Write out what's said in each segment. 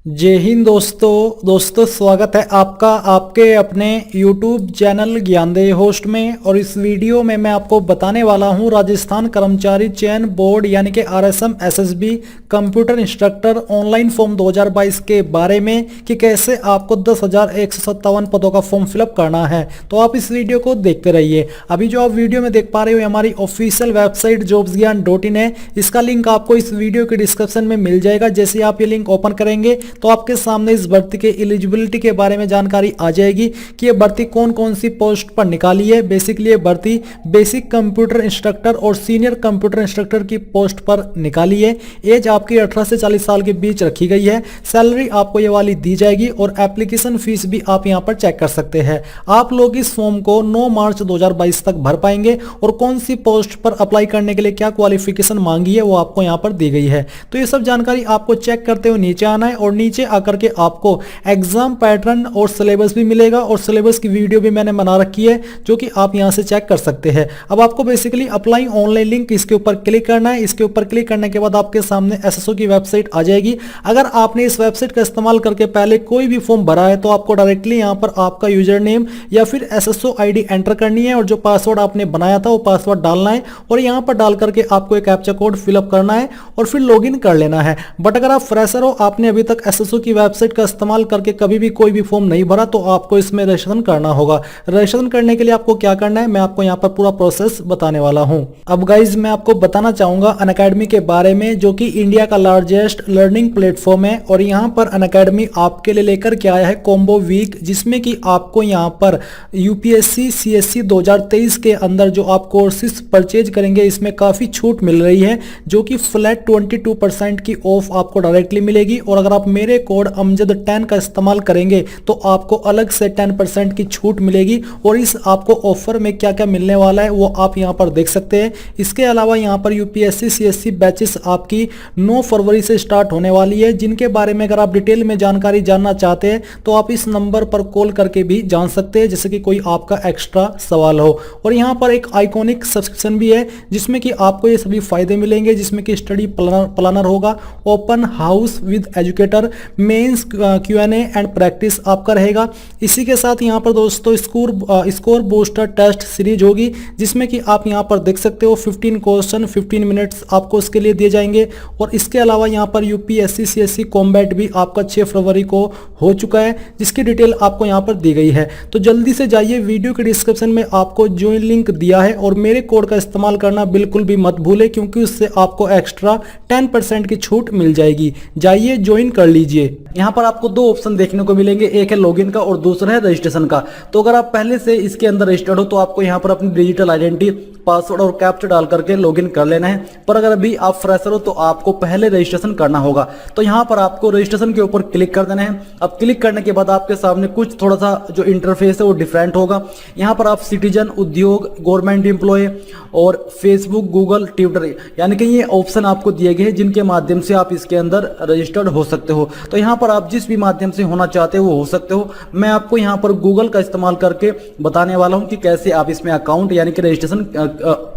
जय हिंद दोस्तों स्वागत है आपका आपके अपने YouTube चैनल ज्ञानदेह होस्ट में। और इस वीडियो में मैं आपको बताने वाला हूं राजस्थान कर्मचारी चयन बोर्ड यानी कि RSM SSB computer instructor online form 2022 के बारे में कि कैसे आपको 10,157 पदों का फॉर्म फिलअप करना है। तो आप इस वीडियो को देखते रहिए। अभी जो आप वीडियो में देख पा रहे हो हमारी ऑफिशियल वेबसाइट jobsgyan.in है। इसका लिंक आपको इस वीडियो के डिस्क्रिप्शन में मिल जाएगा। जैसे आप ये लिंक ओपन करेंगे तो आपके सामने इस भर्ती के एलिजिबिलिटी के बारे में जानकारी आ जाएगी कि ये भर्ती कौन कौन सी पोस्ट पर निकाली है। बेसिकली ये भर्ती बेसिक कंप्यूटर इंस्ट्रक्टर और सीनियर कंप्यूटर इंस्ट्रक्टर की पोस्ट पर निकाली है। एज आपकी 18 से 40 साल के बीच रखी गई है। सैलरी आपको ये वाली दी जाएगी और एप्लीकेशन फीस भी आप यहाँ पर चेक कर सकते हैं। आप लोग इस फॉर्म को 9 मार्च 2022 तक भर पाएंगे और कौन सी पोस्ट पर अप्लाई करने के लिए क्या क्वालिफिकेशन मांगी है वो आपको यहाँ पर दी गई है। तो ये सब जानकारी आपको चेक करते हुए नीचे आना है और नीचे आकर के आपको एग्जाम पैटर्न और सिलेबस भी मिलेगा और सिलेबस की वीडियो भी मैंने बना रखी है जो कि आप यहां से चेक कर सकते हैं। अब आपको बेसिकली अप्लाई ऑनलाइन लिंक इसके ऊपर क्लिक करना है। इसके ऊपर क्लिक करने के बाद आपके सामने एसएसओ की वेबसाइट आ जाएगी। अगर आपने इस वेबसाइट का इस्तेमाल करके पहले कोई भी फॉर्म भरा है तो आपको डायरेक्टली यहां पर आपका यूजर नेम या फिर एसएसओ आईडी एंटर करनी है और जो पासवर्ड आपने बनाया था वो पासवर्ड डालना है और यहां पर डाल करके आपको एक कैप्चा कोड फिलअप करना है और फिर लॉगिन कर लेना है। बट अगर आप फ्रेशर हो, आपने अभी तक एसएसओ की वेबसाइट का इस्तेमाल करके कभी भी कोई भी फॉर्म नहीं भरा तो आपको इसमें रजिस्ट्रेशन करना होगा। रजिस्ट्रेशन करने के लिए आपको क्या करना है मैं आपको यहाँ पर पूरा प्रोसेस बताने वाला हूँ। अब गाइज मैं आपको बताना चाहूंगा अनअकैडमी के बारे में जो कि इंडिया का लार्जेस्ट लर्निंग प्लेटफॉर्म है। और यहाँ पर अनअकैडमी आपके लिए लेकर के आया है कॉम्बो वीक, जिसमें कि आपको यहाँ पर यूपीएससी सीएससी 2023 के अंदर जो आप कोर्सेज परचेज करेंगे इसमें काफी छूट मिल रही है जो कि फ्लैट 22% की ऑफ आपको डायरेक्टली मिलेगी। और अगर आप मेरे कोड अमजद 10 का इस्तेमाल करेंगे तो आपको अलग से 10% की छूट मिलेगी। और इस आपको ऑफर में क्या क्या मिलने वाला है वो आप यहां पर देख सकते हैं। इसके अलावा यहां पर यूपीएससी सीएससी बैचेस आपकी 9 फरवरी से स्टार्ट होने वाली है, जिनके बारे में अगर आप डिटेल में जानकारी जानना चाहते हैं तो आप इस नंबर पर कॉल करके भी जान सकते हैं जैसे कि कोई आपका एक्स्ट्रा सवाल हो। और यहां पर एक आइकॉनिक सब्सक्रिप्शन भी है जिसमें कि आपको ये सभी फायदे मिलेंगे, जिसमें कि स्टडी प्लानर होगा, open house with educator, mains Q&A and practice आपका रहेगा। इसी के साथ यहाँ पर दोस्तों स्कोर बूस्टर टेस्ट सीरीज होगी जिसमें कि आप यहाँ पर देख सकते हो 15 क्वेश्चन 15 मिनट्स आपको इसके लिए दिए जाएंगे। और इसके अलावा यहाँ पर यूपीएससी सीएससी कॉम्बैट भी आपका 6 फरवरी को हो चुका है जिसकी डिटेल आपको यहाँ पर दी गई है। तो जल्दी से जाइए, वीडियो के डिस्क्रिप्शन में आपको ज्वाइन लिंक दिया है और मेरे कोड का इस्तेमाल करना बिल्कुल भी मत भूले क्योंकि उससे आपको एक्स्ट्रा 10% की छूट मिल जाएगी। जाइए ज्वाइन कर लीजिए। यहाँ पर आपको दो ऑप्शन देखने को मिलेंगे, एक है लॉगिन का और दूसरा है रजिस्ट्रेशन का। तो अगर आप पहले से इसके अंदर रजिस्टर्ड हो तो आपको यहाँ पर अपनी डिजिटल आइडेंटिटी पासवर्ड और कैप्चा डाल करके लॉगिन कर लेना है। पर अगर अभी आप फ्रेशर हो तो आपको पहले रजिस्ट्रेशन करना होगा। तो यहाँ पर आपको रजिस्ट्रेशन के ऊपर क्लिक कर देना है। अब क्लिक करने के बाद आपके सामने कुछ थोड़ा सा जो इंटरफेस है वो डिफरेंट होगा। यहाँ पर आप सिटीजन, उद्योग, गवर्नमेंट एम्प्लॉय और फेसबुक, गूगल, ट्विटर यानी कि ये ऑप्शन आपको दिए गए हैं जिनके माध्यम से आप इसके अंदर रजिस्टर्ड हो सकते हो। तो यहाँ पर आप जिस भी माध्यम से होना चाहते हो वो हो सकते हो। मैं आपको यहाँ पर गूगल का इस्तेमाल करके बताने वाला हूँ कि कैसे आप इसमें अकाउंट यानी कि रजिस्ट्रेशन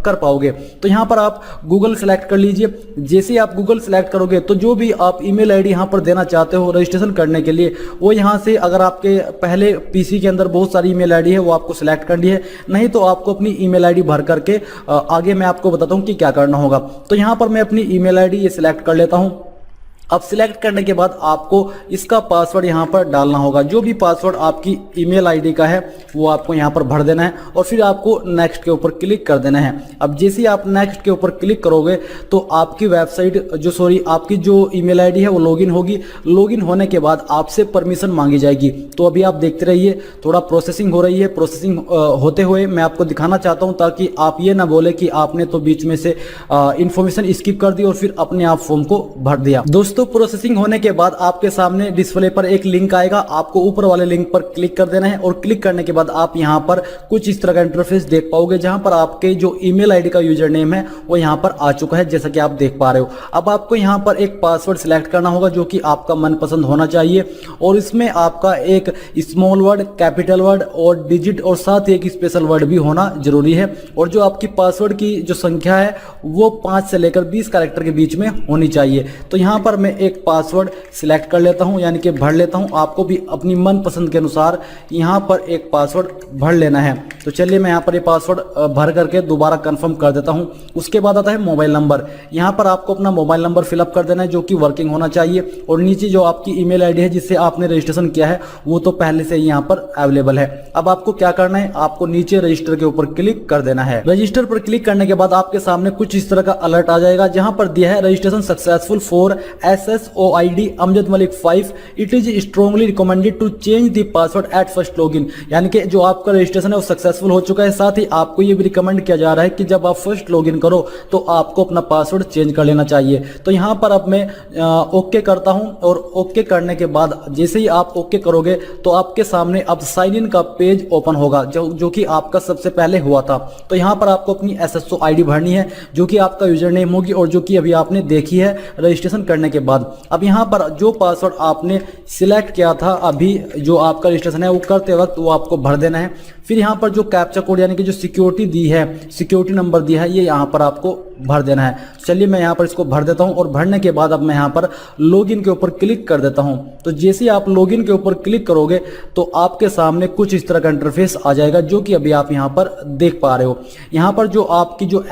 कर पाओगे। तो यहाँ पर आप गूगल सेलेक्ट कर लीजिए। जैसे ही आप गूगल सेलेक्ट करोगे तो जो भी आप ईमेल आईडी यहाँ पर देना चाहते हो रजिस्ट्रेशन करने के लिए वो यहाँ से, अगर आपके पहले पीसी के अंदर बहुत सारी ईमेल आईडी है वो आपको सिलेक्ट करनी है, नहीं तो आपको अपनी ईमेल आईडी भर करके आगे मैं आपको बताता हूँ कि क्या करना होगा। तो यहाँ पर मैं अपनी ईमेल आईडी ये सिलेक्ट कर लेता हूँ। अब सिलेक्ट करने के बाद आपको इसका पासवर्ड यहाँ पर डालना होगा। जो भी पासवर्ड आपकी ईमेल आईडी का है वो आपको यहाँ पर भर देना है और फिर आपको नेक्स्ट के ऊपर क्लिक कर देना है। अब जैसे ही आप नेक्स्ट के ऊपर क्लिक करोगे तो आपकी वेबसाइट आपकी जो ईमेल आईडी है वो लॉगिन होगी। लॉगिन होने के बाद आपसे परमिशन मांगी जाएगी। तो अभी आप देखते रहिए, थोड़ा प्रोसेसिंग हो रही है। प्रोसेसिंग होते हुए मैं आपको दिखाना चाहता हूँ ताकि आप ये ना बोले कि आपने तो बीच में से इंफॉर्मेशन स्किप कर दी और फिर अपने आप फॉर्म को भर दिया। दोस्तों प्रोसेसिंग होने के बाद आपके सामने डिस्प्ले पर एक लिंक आएगा, आपको ऊपर वाले लिंक पर क्लिक कर देना है और क्लिक करने के बाद आप यहां पर कुछ इस तरह का इंटरफेस देख पाओगे जहां पर आपके जो ईमेल आईडी का यूजर नेम है वो यहां पर आ चुका है जैसा कि आप देख पा रहे हो। अब आपको यहां पर एक पासवर्ड सिलेक्ट करना होगा जो कि आपका मनपसंद होना चाहिए और इसमें आपका एक स्मॉल वर्ड, कैपिटल वर्ड और डिजिट और साथ ही एक स्पेशल वर्ड भी होना जरूरी है। और जो आपकी पासवर्ड की जो संख्या है वो 5 से लेकर 20 कैरेक्टर के बीच में होनी चाहिए। तो यहां पर मैं एक पासवर्ड सिलेक्ट कर लेता हूं, यानी कि भर लेता हूं। आपको भी अपनी मनपसंद के अनुसार यहां पर एक पासवर्ड भर लेना है। तो चलिए मैं यहां पर ये पासवर्ड भर करके दोबारा कंफर्म कर देता हूं। उसके बाद आता है मोबाइल नंबर। यहां पर आपको अपना मोबाइल नंबर फिलअप कर देना है जो कि वर्किंग होना चाहिए, और नीचे जो आपकी ईमेल आईडी है जिससे आपने रजिस्ट्रेशन किया है वो तो पहले से ही यहाँ पर अवेलेबल है। अब आपको क्या करना है, आपको नीचे रजिस्टर के ऊपर क्लिक कर देना है। रजिस्टर पर क्लिक करने के बाद आपके सामने कुछ इस तरह का अलर्ट आ जाएगा जहां पर दिया है registration successful for SSOID Amjad Malik 5। It is strongly recommended to change the password at first login. यानी कि जो आपका रजिस्ट्रेशन है वो सक्सेसफुल हो चुका है। साथ ही आपको ये भी रिकमेंड किया जा रहा है कि जब आप फर्स्ट लॉगिन करो तो आपको अपना पासवर्ड चेंज कर लेना चाहिए। तो यहाँ पर अब मैं ओके करता हूँ, और ओके करने के बाद जैसे ही आप ओके करोगे तो आपके सामने अब साइन इन का पेज ओपन होगा जो कि आपका सबसे पहले हुआ था। तो यहाँ पर आपको अपनी SSO ID भरनी है जो कि आपका यूजर नेम होगी और जो कि अभी आपने देखी है रजिस्ट्रेशन करने के बाद। अब यहाँ पर जो पासवर्ड आपने सिलेक्ट किया था अभी जो आपका रजिस्ट्रेशन है वो करते वक्त वो आपको भर देना है। फिर यहाँ पर जो कैप्चा कोड यानी कि जो सिक्योरिटी दी है, सिक्योरिटी नंबर दिया है, ये यहाँ पर आपको भर देना है। चलिए मैं यहाँ पर इसको भर देता हूँ, और भरने के बाद अब मैं यहाँ पर लॉगिन के ऊपर क्लिक कर देता हूँ। तो जैसे ही आप लॉगिन के ऊपर क्लिक करोगे तो आपके सामने कुछ इस तरह का इंटरफेस आ जाएगा जो कि अभी आप यहाँ पर देख पा रहे हो। यहाँ पर जो आपकी जो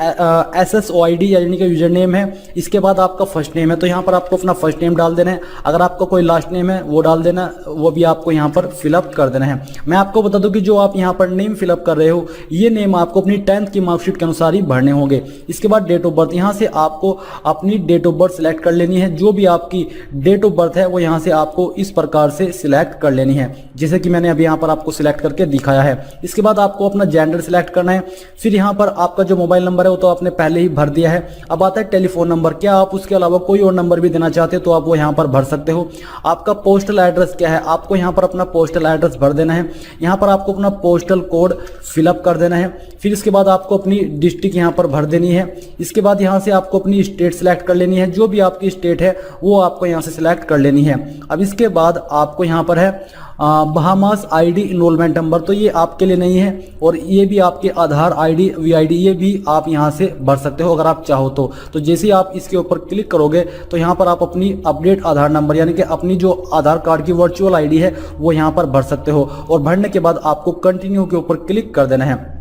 SSOID यानी कि यूजर नेम है, इसके बाद आपका फर्स्ट नेम है, तो यहाँ पर आपको अपना फर्स्ट नेम डाल देना है। अगर आपका कोई लास्ट नेम है वो डाल देना, वो भी आपको यहाँ पर फिलअप कर देना है। मैं आपको बता दूं कि जो आप यहाँ पर नेम फिलअप कर रहे हो ये नेम आपको अपनी 10th की मार्कशीट के अनुसार ही भरने होंगे। इसके बाद डेट ऑफ बर्थ, यहाँ से आपको अपनी डेट ऑफ बर्थ सिलेक्ट कर लेनी है। जो भी आपकी डेट ऑफ बर्थ है वो यहाँ से आपको इस प्रकार से सिलेक्ट कर लेनी है जैसे कि मैंने अभी यहाँ पर आपको सिलेक्ट करके दिखाया है। इसके बाद आपको अपना जेंडर सिलेक्ट करना है। फिर यहाँ पर आपका जो मोबाइल नंबर है वो तो आपने पहले ही भर दिया है। अब आता है टेलीफोन नंबर। क्या आप उसके अलावा कोई और नंबर भी देना चाहते हो तो आप वो यहाँ पर भर सकते हो। आपका पोस्टल एड्रेस क्या है, आपको यहाँ पर अपना पोस्टल एड्रेस भर देना है। यहाँ पर आपको अपना पोस्टल कोड फिलअप कर देना है। फिर इसके बाद आपको अपनी डिस्ट्रिक्ट यहाँ पर भर देनी है। इसके बाद यहाँ से आपको अपनी स्टेट सिलेक्ट कर लेनी है। जो भी आपकी स्टेट है वो आपको यहाँ से सिलेक्ट कर लेनी है। अब इसके बाद आपको यहाँ पर है बहामास ID इनरोलमेंट नंबर, तो ये आपके लिए नहीं है, और ये भी आपके आधार ID VID ये भी आप यहाँ से भर सकते हो अगर आप चाहो तो जैसे ही आप इसके ऊपर क्लिक करोगे तो यहाँ पर आप अपनी अपडेट आधार नंबर यानी कि अपनी जो आधार कार्ड की वर्चुअल ID है वो यहाँ पर भर सकते हो, और भरने के बाद आपको कंटिन्यू के ऊपर क्लिक कर देना है।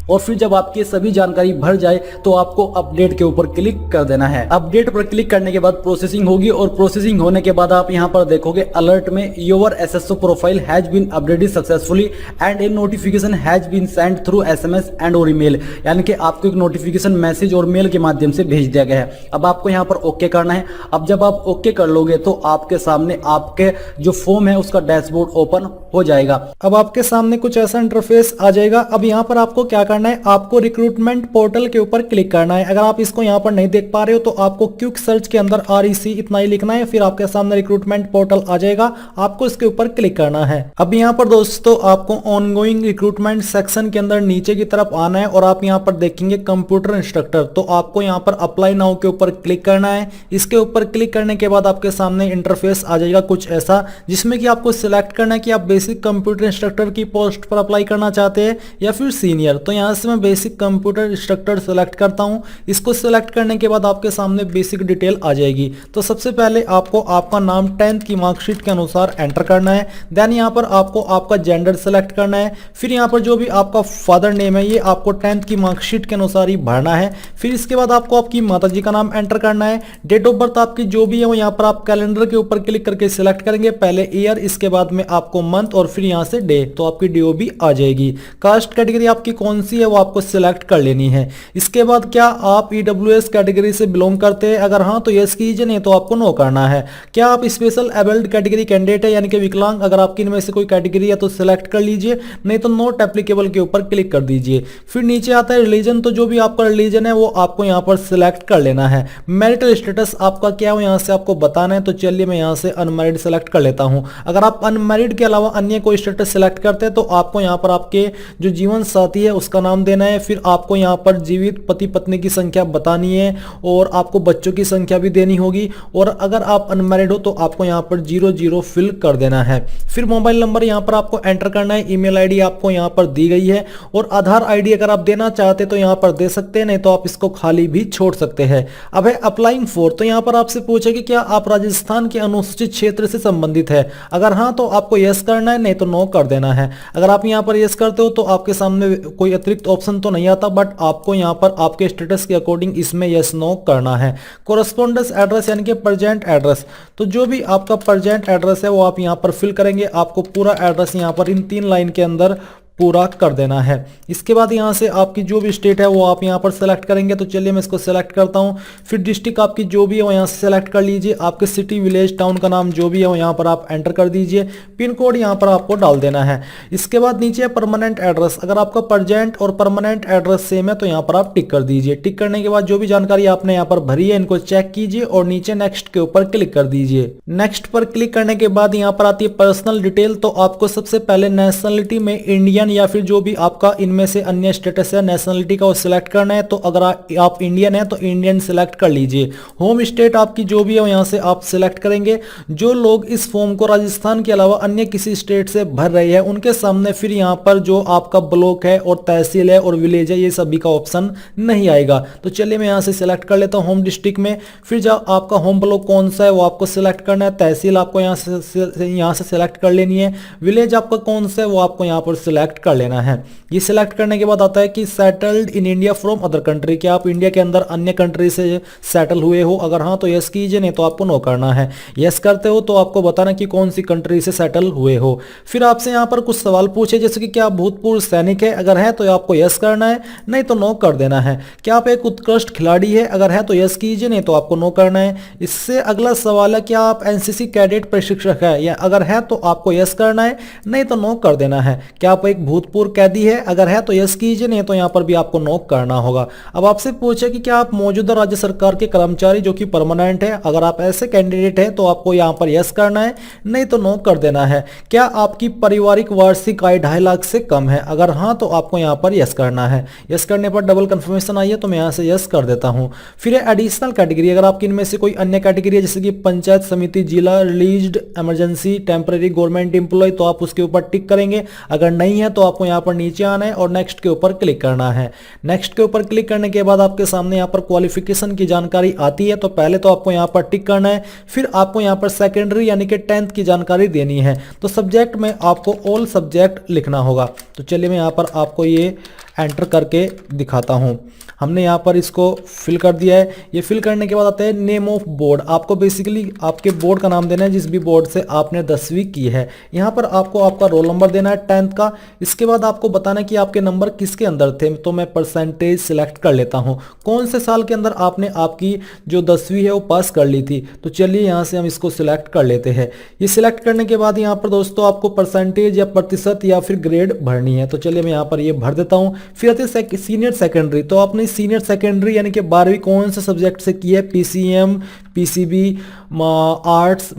और फिर जब आपकी सभी जानकारी भर जाए तो आपको अपडेट के ऊपर क्लिक कर देना है। अपडेट पर क्लिक करने के बाद प्रोसेसिंग होगी, और प्रोसेसिंग होने के बाद आप यहां पर देखोगे अलर्ट में your SSO profile has been updated successfully and a notification has been send through SMS and और ईमेल, यानी कि आपको एक नोटिफिकेशन मैसेज और मेल के माध्यम से भेज दिया गया है। अब आपको यहाँ पर ओके करना है। अब जब आप ओके कर लोगे तो आपके सामने आपके जो फॉर्म है उसका डैशबोर्ड ओपन हो जाएगा। अब आपके सामने कुछ ऐसा इंटरफेस आ जाएगा। अब यहाँ पर आपको क्या करना है, आपको रिक्रूटमेंट पोर्टल के ऊपर क्लिक करना है। अगर आप इसको यहाँ पर नहीं देख पा रहे हो तो आपको क्विक सर्च के अंदर REC इतना ही लिखना है, फिर आपके सामने रिक्रूटमेंट पोर्टल आ जाएगा। आपको इसके ऊपर क्लिक करना है। अब यहाँ पर दोस्तों आपको ऑनगोइंग रिक्रूटमेंट सेक्शन के अंदर नीचे की तरफ आना है, और आप यहाँ पर देखेंगे कंप्यूटर इंस्ट्रक्टर, तो आपको यहाँ पर अप्लाई नाउ के ऊपर क्लिक करना है। इसके ऊपर क्लिक करने के बाद आपके सामने इंटरफेस आ जाएगा कुछ ऐसा, जिसमें कि आपको सिलेक्ट करना है कि आप बेसिक कंप्यूटर इंस्ट्रक्टर की पोस्ट पर अप्लाई करना चाहते हैं या फिर सीनियर। तो यहाँ से मैं बेसिक कंप्यूटर इंस्ट्रक्टर सेलेक्ट करता हूं। इसको सेलेक्ट करने के बाद आपके सामने बेसिक डिटेल आ जाएगी। तो सबसे पहले आपको आपका नाम 10th की मार्कशीट के अनुसार एंटर करना है। देन यहाँ पर आपको आपका जेंडर सेलेक्ट करना है। फिर यहाँ पर जो भी आपका फादर नेम है ये आपको 10th की मार्कशीट के अनुसार ही भरना है। फिर इसके बाद आपको आपकी माता जी का नाम एंटर करना है। डेट ऑफ बर्थ आपकी जो भी है वो यहाँ पर आप कैलेंडर के ऊपर क्लिक करके सिलेक्ट करेंगे, पहले ईयर, इसके बाद में आपको मंथ, और फिर यहाँ से डे, तो आपकी DO भी आ जाएगी। कास्ट कैटेगरी आपकी कौन सी है वो आपको सिलेक्ट कर लेनी है। इसके बाद क्या आप EWS कैटेगरी से बिलोंग करते हैं, अगर हाँ तो यस कीजिए, नहीं तो आपको नो करना है। क्या आप स्पेशल एबल्ड कैटेगरी कैंडिडेट है यानी कि विकलांग, अगर आपकी इनमें से कोई कैटेगरी है तो सिलेक्ट कर लीजिए, नहीं तो नॉट एप्लीकेबल के ऊपर क्लिक कर दीजिए। फिर नीचे आता है रिलीजन, तो जो भी आपका रिलीजन है वो आपको यहाँ पर सिलेक्ट कर लेना है। मैरिटल स्टेटस आपका क्या है यहाँ से आपको बताना है, तो चलिए मैं यहाँ से अनमैरिड सेलेक्ट कर लेता हूँ। अगर आप अनमैरिड के अलावा अन्य कोई स्टेटस सेलेक्ट करते हैं तो आपको यहाँ पर आपके जो जीवन साथी है उसका नाम देना है, फिर आपको यहाँ पर जीवित पति पत्नी की संख्या बतानी है और आपको बच्चों की संख्या भी देनी होगी। और अगर आप अनमैरिड हो तो आपको यहाँ पर 00 फिल कर देना है। फिर मोबाइल नंबर यहाँ पर आपको एंटर करना है, ईमेल आईडी आपको यहाँ पर दी गई है और आधार आईडी अगर आप देना चाहते तो यहाँ पर दे सकते हैं, नहीं तो आप इसको खाली भी छोड़ सकते हैं। अब है अप्लाइंग फॉर, तो यहाँ पर आपसे पूछे कि क्या आप राजस्थान के अनुसूचित क्षेत्र से संबंधित है। अगर हाँ तो आपको यस करना है, नहीं तो नो कर देना है। अगर आप यहाँ पर यस करते हो तो आपके सामने कोई अतिरिक्त ऑप्शन तो नहीं आता, बट आपको यहाँ पर आपके स्टेटस के अकॉर्डिंग इसमें यस नो करना है। कोरस्पोंडेंस एड्रेस यानी कि प्रेजेंट एड्रेस, तो जो भी आपका प्रेजेंट एड्रेस है वो आप यहाँ पर फिल करेंगे। आपको पूरा एड्रेस यहाँ पर इन 3 लाइन के अंदर पूरा कर देना है। इसके बाद यहाँ से आपकी जो भी स्टेट है वो आप यहाँ पर सेलेक्ट करेंगे। तो चलिए मैं इसको सेलेक्ट करता हूँ। फिर डिस्ट्रिक्ट आपकी जो भी है वो यहाँ से सेलेक्ट कर लीजिए। आपके सिटी विलेज टाउन का नाम जो भी है वो यहाँ पर आप एंटर कर दीजिए। पिन कोड यहाँ पर आपको डाल देना है। इसके बाद नीचे परमानेंट एड्रेस, अगर आपका प्रेजेंट और परमानेंट एड्रेस सेम है तो यहाँ पर आप टिक कर दीजिए। टिक करने के बाद जो भी जानकारी आपने यहाँ पर भरी है इनको चेक कीजिए और नीचे नेक्स्ट के ऊपर क्लिक कर दीजिए। नेक्स्ट पर क्लिक करने के बाद यहाँ पर आती है पर्सनल डिटेल। तो आपको सबसे पहले नेशनलिटी में इंडियन या फिर जो भी आपका इनमें से अन्य स्टेटस है नेशनलिटी का वो सिलेक्ट करना है। तो अगर आप इंडियन है तो इंडियन सिलेक्ट कर लीजिए। होम स्टेट आपकी जो भी है यहाँ से आप सिलेक्ट करेंगे। जो लोग इस फॉर्म को राजस्थान के अलावा अन्य किसी स्टेट से भर रहे हैं उनके सामने फिर यहाँ पर जो आपका ब्लॉक है और तहसील है और विलेज है ये सभी का ऑप्शन नहीं आएगा। तो चलिए मैं यहाँ से सिलेक्ट कर लेता हूँ होम डिस्ट्रिक्ट में। फिर जब आपका होम ब्लॉक कौन सा है वो आपको सिलेक्ट करना है। तहसील आपको यहाँ से सिलेक्ट कर लेनी है। विलेज आपका कौन सा है वो आपको यहाँ पर सिलेक्ट कर लेना है। ये सिलेक्ट करने के बाद आता है कि settled in India from other country, क्या आप इंडिया के अंदर अन्य कंट्री से सेटल हुए हो। अगर हाँ तो यस कीजिए, नहीं तो आपको नो करना है। यस करते हो तो आपको बताना कि कौन सी कंट्री से सेटल हुए हो। फिर आपसे यहाँ पर कुछ सवाल पूछे जैसे कि क्या आप भूतपूर्व सैनिक है। अगर है तो आपको यस करना है, नहीं तो नो कर देना है। क्या आप एक उत्कृष्ट खिलाड़ी है। अगर है तो यस कीजिए, नहीं तो आपको नो करना है। इससे अगला सवाल है क्या आप एनसीसी कैडेट प्रशिक्षक है, या अगर है तो आपको यस करना है, नहीं तो नो कर देना है। क्या आप एक भूतपूर्व कैदी है। अगर है तो यस कीजिए, नहीं तो यहाँ पर भी आपको नो करना होगा। अब आपसे पूछे कि क्या आप मौजूदा राज्य सरकार के कर्मचारी जो कि परमानेंट है। अगर आप ऐसे कैंडिडेट हैं तो आपको यहाँ पर यस करना है, नहीं तो नो कर देना है। क्या आपकी पारिवारिक वार्षिक आय 2.5 लाख से कम है। अगर हाँ तो आपको यहाँ पर यस करना है। यस करने पर डबल कंफर्मेशन आई है तो मैं यहाँ से यस कर देता हूँ। फिर एडिशनल कैटेगरी, अगर आपकी इनमें से कोई अन्य कैटेगरी है जैसे कि पंचायत समिति, जिला, released, emergency, temporary government employ, तो आप उसके ऊपर टिक करेंगे। अगर नहीं है तो आपको यहाँ पर नीचे आना है और नेक्स्ट के ऊपर क्लिक करना है। नेक्स्ट के ऊपर क्लिक करने के बाद आपके सामने यहाँ पर क्वालिफिकेशन की जानकारी आती है। तो पहले तो आपको यहाँ पर टिक करना है। फिर आपको यहाँ पर सेकेंडरी यानी कि 10th की जानकारी देनी है। तो सब्जेक्ट में आपको ऑल सब्जेक्ट लिखना होगा। तो चलिए मैं यहाँ पर आपको ये एंटर करके दिखाता हूँ। हमने यहाँ पर इसको फिल कर दिया है। ये फिल करने के बाद आता है नेम ऑफ बोर्ड। आपको बेसिकली आपके बोर्ड का नाम देना है जिस भी बोर्ड से आपने 10वीं की है। यहाँ पर आपको आपका रोल नंबर देना है 10th का। इसके बाद आपको बताना है कि आपके नंबर किसके अंदर थे। तो मैं परसेंटेज सिलेक्ट कर लेता हूँ। कौन से साल के अंदर आपने आपकी जो 10वीं है वो पास कर ली थी। तो चलिए यहाँ से हम इसको सिलेक्ट कर लेते हैं। ये सिलेक्ट करने के बाद यहाँ पर दोस्तों आपको परसेंटेज या प्रतिशत या फिर ग्रेड भरनी है। तो चलिए मैं यहाँ पर ये भर देता हूँ। फिर आते हैं सीनियर सेकेंडरी। तो आपने सीनियर सेकेंडरी यानी कि 12वीं कौन से सब्जेक्ट से की है। पीसीएम, पीसीबी, आर्ट्स,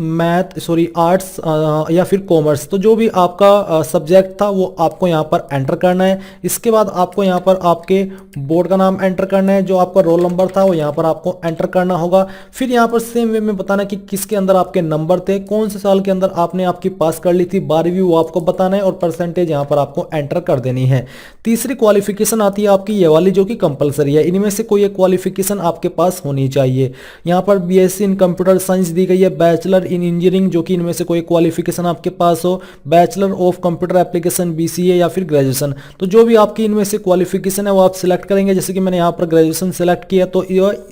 आर्ट्स या फिर कॉमर्स। तो जो भी आपका सब्जेक्ट था वो आपको यहाँ पर एंटर करना है। इसके बाद आपको यहाँ पर आपके बोर्ड का नाम एंटर करना है। जो आपका रोल नंबर था वो यहाँ पर आपको एंटर करना होगा। फिर यहाँ पर सेम वे में बताना कि किसके अंदर आपके नंबर थे, कौन से साल के अंदर आपने आपकी पास कर ली थी 12वीं, वो आपको बताना है और परसेंटेज यहाँ पर आपको एंटर कर देनी है। तीसरी क्वालिफिकेशन आती है आपकी ये वाली जो कि कंपलसरी है। इनमें से कोई एक क्वालिफिकेशन आपके पास होनी चाहिए। यहाँ पर बीएससी इन कंप्यूटर साइंस दी गई है, बैचलर इन इंजीनियरिंग जो कि इनमें से कोई क्वालिफिकेशन आपके पास हो, bachelor of computer application BCA या फिर ग्रेजुएशन। तो जो भी आपकी इनमें से क्वालिफिकेशन है वो आप सिलेक्ट करेंगे। जैसे कि मैंने यहाँ पर ग्रेजुएशन सिलेक्ट किया, तो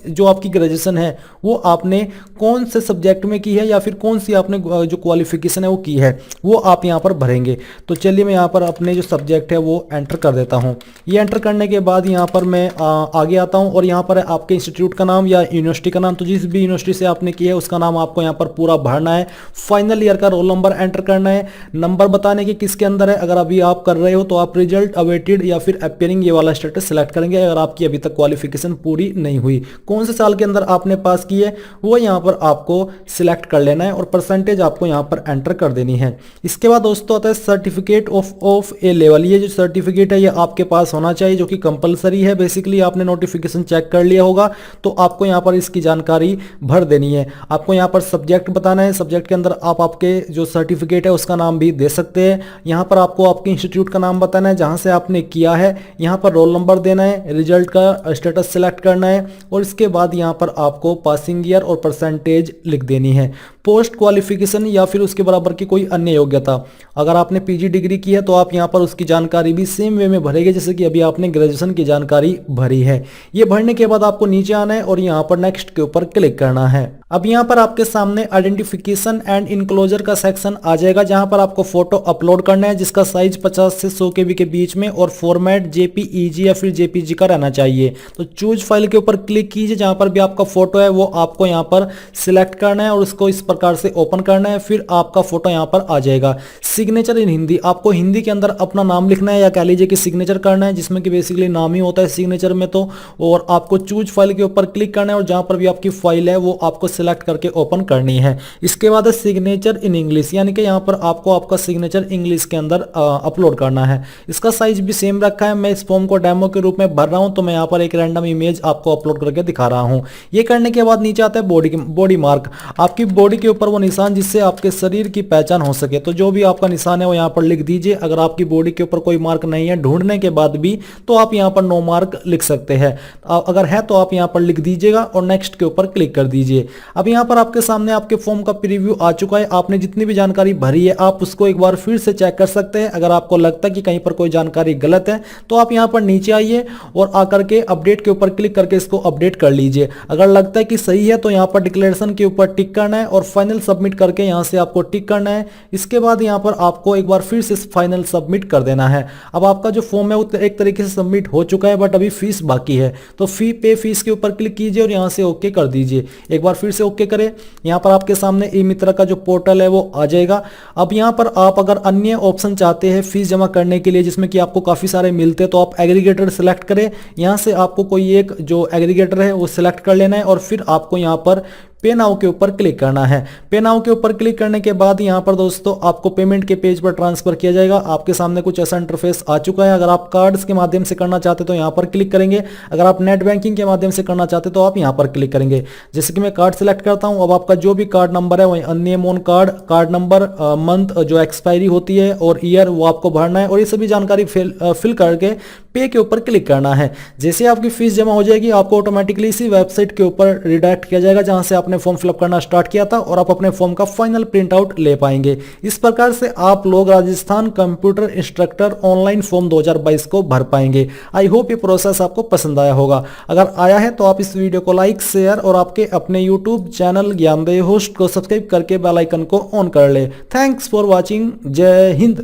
जो आपकी ग्रेजुएशन है वो आपने कौन से सब्जेक्ट में की है या फिर कौन सी आपने जो क्वालिफिकेशन है वो की है वो आप यहाँ पर भरेंगे। तो चलिए मैं यहाँ पर अपने जो सब्जेक्ट है वो एंटर कर देता हूँ। ये एंटर करने के बाद यहाँ पर मैं आगे आता हूं और यहाँ पर है आपके इंस्टीट्यूट का नाम या यूनिवर्सिटी का नाम। तो जिस भी यूनिवर्सिटी से आपने किया है उसका नाम आपको यहाँ पर पूरा भरना है। फाइनल ईयर का रोल नंबर एंटर करना है। नंबर बताने की किसके अंदर है, अगर अभी आप कर रहे हो तो आप रिजल्ट अवेटेड या फिर अपियरिंग ये वाला स्टेटस सिलेक्ट करेंगे अगर आपकी अभी तक क्वालिफिकेशन पूरी नहीं हुई। कौन से साल के अंदर आपने पास की है वो यहाँ पर आपको सिलेक्ट कर लेना है और परसेंटेज आपको यहाँ पर एंटर कर देनी है। इसके बाद दोस्तों आता है सर्टिफिकेट ऑफ ए लेवल। ये जो सर्टिफिकेट है ये आपके पास होना चाहिए जो कि कंपलसरी है। बेसिकली आपने नोटिफिकेशन चेक कर लिया होगा तो आपको यहाँ पर इसकी जानकारी भर देनी है। आपको यहाँ पर सब्जेक्ट बताना है। सब्जेक्ट के अंदर आप आपके जो सर्टिफिकेट है उसका नाम भी दे सकते हैं। यहाँ पर आपको आपके इंस्टीट्यूट का नाम बताना है जहाँ से आपने किया है। यहाँ पर रोल नंबर देना है, रिजल्ट का स्टेटस सिलेक्ट करना है और इसके बाद यहाँ पर आपको पासिंग ईयर और परसेंटेज लिख देनी है। पोस्ट क्वालिफिकेशन या फिर उसके बराबर की कोई अन्य योग्यता, अगर आपने पीजी डिग्री की है तो आप यहाँ पर उसकी जानकारी भी सेम वे में भरेंगे जैसे कि अभी आपने ग्रेजुएशन की जानकारी भरी है। ये भरने के बाद आपको नीचे आना है और यहाँ पर नेक्स्ट के ऊपर क्लिक करना है। अब यहाँ पर आपके सामने आइडेंटिफिकेशन एंड इनक्लोजर का सेक्शन आ जाएगा जहां पर आपको फोटो अपलोड करना है जिसका साइज 50 से 100 केबी के बीच में और फॉर्मेट जेपीईजी या फिर जेपीजी का रहना चाहिए। तो चूज फाइल के ऊपर क्लिक कीजिए। जहां पर भी आपका फोटो है वो आपको यहाँ पर सिलेक्ट करना है और उसको इस प्रकार से ओपन करना है। फिर आपका फोटो यहाँ पर आ जाएगा। सिग्नेचर इन हिंदी, आपको हिंदी के अंदर अपना नाम लिखना है या कह लीजिए कि सिग्नेचर करना है जिसमें कि बेसिकली नाम ही होता है सिग्नेचर में। तो और आपको चूज फाइल के ऊपर क्लिक करना है और जहां पर भी आपकी फाइल है वो आपको सिलेक्ट करके ओपन करनी है। इसके बाद सिग्नेचर इन इंग्लिश, यानी कि यहाँ पर आपको आपका सिग्नेचर इंग्लिश के अंदर अपलोड करना है। इसका साइज भी सेम रखा है। मैं इस फॉर्म को डेमो के रूप में भर रहा हूं तो मैं यहाँ पर एक रैंडम इमेज आपको अपलोड करके दिखा रहा हूं। ये करने के बाद नीचे आता है बॉडी मार्क, आपकी बॉडी के ऊपर वो निशान जिससे आपके शरीर की पहचान हो सके। तो जो भी आपका निशान है वो यहाँ पर लिख दीजिए। अगर आपकी बॉडी के ऊपर कोई मार्क नहीं है ढूंढने के बाद भी तो आप यहाँ पर नो मार्क लिख सकते हैं। अगर है तो आप यहाँ पर लिख दीजिएगा और नेक्स्ट के ऊपर क्लिक कर दीजिए। अब यहाँ पर आपके सामने आपके फॉर्म का प्रीव्यू आ चुका है। आपने जितनी भी जानकारी भरी है आप उसको एक बार फिर से चेक कर सकते हैं। अगर आपको लगता है कि कहीं पर कोई जानकारी गलत है तो आप यहाँ पर नीचे आइए और आकर के अपडेट के ऊपर क्लिक करके इसको अपडेट कर लीजिए। अगर लगता है कि सही है तो यहाँ पर डिक्लेरेशन के ऊपर टिक करना है और फाइनल सबमिट करके यहाँ से आपको टिक करना है। इसके बाद यहाँ पर आपको एक बार फिर से फाइनल सबमिट कर देना है। अब आपका जो फॉर्म है वो एक तरीके से सबमिट हो चुका है बट अभी फीस बाकी है। तो पे फीस के ऊपर क्लिक कीजिए और यहाँ से ओके कर दीजिए। एक बार फिर से ओके करें। यहाँ पर आपके सामने ई मित्रा का जो पोर्टल है वो आ जाएगा। अब यहाँ पर आप अगर अन्य ऑप्शन चाहते हैं फीस जमा करने के लिए जिसमें कि आपको काफी सारे मिलते हैं तो आप एग्रीगेटर सिलेक्ट करें। यहाँ से आपको कोई एक जो एग्रीगेटर है वो सिलेक्ट कर लेना है और फिर आपको यहाँ पर पे नाउ के ऊपर क्लिक करना है। पे नाउ के ऊपर क्लिक करने के बाद यहाँ पर दोस्तों आपको पेमेंट के पेज पर ट्रांसफर किया जाएगा। आपके सामने कुछ ऐसा इंटरफेस आ चुका है। अगर आप कार्ड्स के माध्यम से करना चाहते तो यहाँ पर क्लिक करेंगे। अगर आप नेट बैंकिंग के माध्यम से करना चाहते तो आप यहाँ पर क्लिक करेंगे। जैसे कि मैं कार्ड सिलेक्ट करता हूँ। अब आपका जो भी कार्ड नंबर है वही अननेम ऑन कार्ड नंबर, मंथ जो एक्सपायरी होती है और ईयर वो आपको भरना है और ये सभी जानकारी फिल करके पे के ऊपर क्लिक करना है। जैसे आपकी फीस जमा हो जाएगी आपको ऑटोमेटिकली इसी वेबसाइट के ऊपर रिडायरेक्ट किया जाएगा जहां से आपने फॉर्म फिलअप करना स्टार्ट किया था और आप अपने फॉर्म का फाइनल प्रिंट आउट ले पाएंगे। इस प्रकार से आप लोग Rajasthan computer instructor online form 2022 को भर पाएंगे। आई होप ये प्रोसेस आपको पसंद आया होगा। अगर आया है तो आप इस वीडियो को लाइक, शेयर और आपके अपने यूट्यूब चैनल ज्ञानदेव होस्ट को सब्सक्राइब करके बेल आइकन को ऑन कर ले। Thanks for watching. जय हिंद।